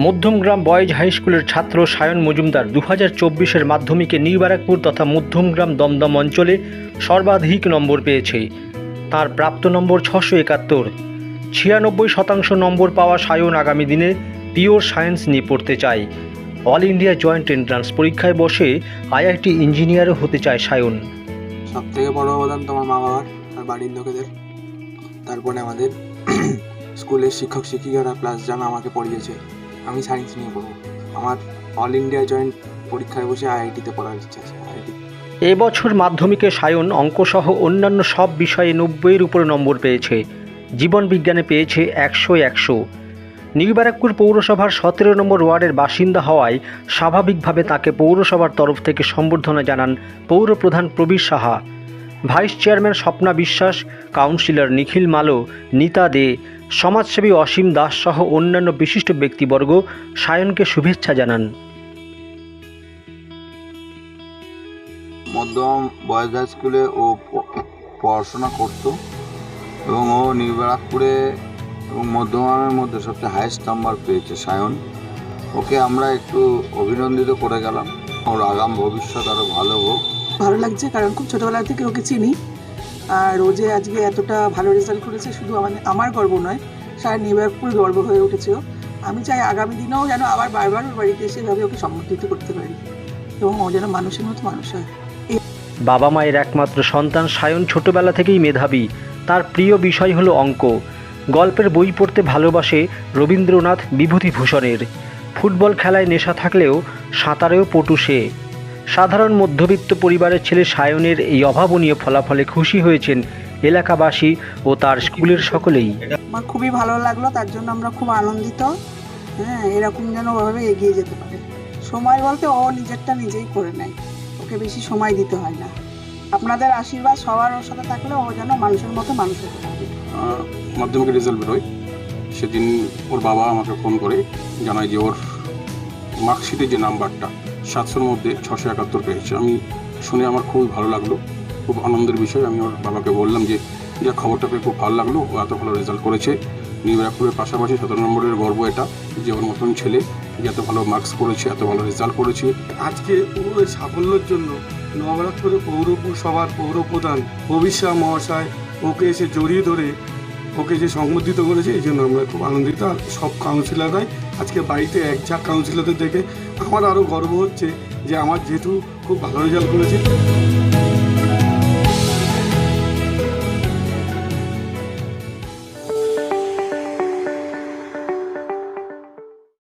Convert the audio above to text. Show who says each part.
Speaker 1: Madhyamgram boys high স্কুলের ছাত্র সায়ন মজুমদার 2024-এর মাধ্যমিকে নিউ ব্যারাকপুর তথা মধ্যমগ্রাম দমদম অঞ্চলে সর্বাধিক নম্বর পেয়েছে। তার প্রাপ্ত নম্বর 671। 96% নম্বর পাওয়া সায়ন আগামী দিনে পিওর সায়েন্স নিয়ে পড়তে চায়। অল ইন্ডিয়া জয়েন্ট এন্ট্রান্স পরীক্ষায় বসে আইআইটি ইঞ্জিনিয়ারও হতে চায় সায়ন।
Speaker 2: সব থেকে বড় অবদান তোমার মা বাবার আর বাড়ির লোকেদের, তারপরে আমাদের স্কুলের শিক্ষক শিক্ষিকারা প্লাস যারা আমাকে পড়িয়েছে। আমি সায়েন্স নিয়ে পড়বো। আমার অল ইন্ডিয়া জয়েন্ট পরীক্ষায় বসে আইআইটিতে পড়ার ইচ্ছা আছে।
Speaker 1: এবছর মাধ্যমিকে সায়ন অঙ্কসহ অন্যান্য সব বিষয়ে 90-এর উপরে নম্বর পেয়েছে। জীবন বিজ্ঞানে পেয়েছে 100-100। নিউ ব্যারাকপুর পৌরসভার 17 নম্বর ওয়ার্ডের বাসিন্দা হওয়ায় স্বাভাবিকভাবে তাকে পৌরসভার তরফ থেকে সম্বর্ধনা জানান পৌরপ্রধান প্রবীর সাহা, ভাইস চেয়ারম্যান স্বপ্না বিশ্বাস, কাউন্সিলর নিখিল মালো, নিতা দে, সমাজসেবী অসীম দাস সহ অন্যান্য বিশিষ্ট ব্যক্তিবর্গ সায়নকে শুভেচ্ছা জানান।
Speaker 3: মধ্যম বয়েজ হাই স্কুলে ও পড়াশোনা করতো এবং ও নিউ ব্যারাকপুরে এবং মধ্যমানের মধ্যে সবচেয়ে হাইয়েস্ট নাম্বার পেয়েছে সায়ন। ওকে আমরা একটু অভিনন্দিত করে গেলাম। ওর আগাম ভবিষ্যৎ আরও ভালো হোক।
Speaker 4: ভালো লাগছে, কারণ খুব ছোটোবেলা থেকে ওকে চিনি। আর ও যে আজকে এতটা ভালো রেজাল্ট করেছে শুধু আমার গর্ব নয়, সারা নিউ ব্যারাকপুর গর্ব হয়ে উঠেছে। আমি চাই আগামী দিনেও যেন আবার বারবার ওর বাড়িতে এসে এভাবে ওকে সম্বোধিত করতে পারি এবং ও যেন মানুষের মতো মানুষ হয়।
Speaker 1: বাবা মায়ের একমাত্র সন্তান সায়ন ছোটবেলা থেকেই মেধাবী। তার প্রিয় বিষয় হলো অঙ্ক। গল্পের বই পড়তে ভালোবাসে রবীন্দ্রনাথ বিভূতিভূষণের। ফুটবল খেলায় নেশা থাকলেও সাঁতারেও পটু সে। সাধারণ মধ্যবিত্ত পরিবারের ছেলে সায়নের এই অভাবনীয় ফলাফলে খুশি হয়েছেন এলাকাবাসী ও তার স্কুলের সকলেই।
Speaker 4: আমার খুবই ভালো লাগলো, তার জন্য আমরা খুব আনন্দিত। এরকম যেন ওভাবে এগিয়ে যেতে পারে। সময় বলতে ও নিজেরটা নিজেই করে নেয়, ওকে বেশি সময় দিতে হয় না। আপনাদের আশীর্বাদ সবার ওর সাথে থাকলে ও যেন মানুষের মতো মানুষ হতে পারে।
Speaker 5: মাধ্যমিকের রেজাল্ট বেরোয় সেদিন ওর বাবা আমাকে ফোন করে জানায় যে ওর মার্কশিটের যে নাম্বারটা 700-র মধ্যে 671 পেয়েছে। আমি শুনে আমার খুবই ভালো লাগলো, খুব আনন্দের বিষয়। আমি ওর বাবাকে বললাম যে খবরটা পেয়ে খুব ভালো লাগলো, ও এত ভালো রেজাল্ট করেছে। নিউ ব্যারাকপুরের পাশাপাশি 17 নম্বরের গর্ব এটা যে ওর মতন ছেলে যে এত ভালো মার্কস করেছে, এত ভালো রেজাল্ট করেছে।
Speaker 6: আজকে ওর সাফল্যের জন্য নবরাত্রে পৌরসভার পৌরপ্রধান প্রবীর সাহা মহাশয় ওকে এসে জড়িয়ে ধরে ওকে যে সংবর্ধিত করেছে, এই জন্য আমরা খুব আনন্দিত। আর সব কাউন্সিলররাই আজকে বাড়িতে এক ঝাঁক কাউন্সিলরদের দেখে আমার আরও গর্ব হচ্ছে যে আমার যেহেতু খুব ভালো রেজাল্ট করেছে।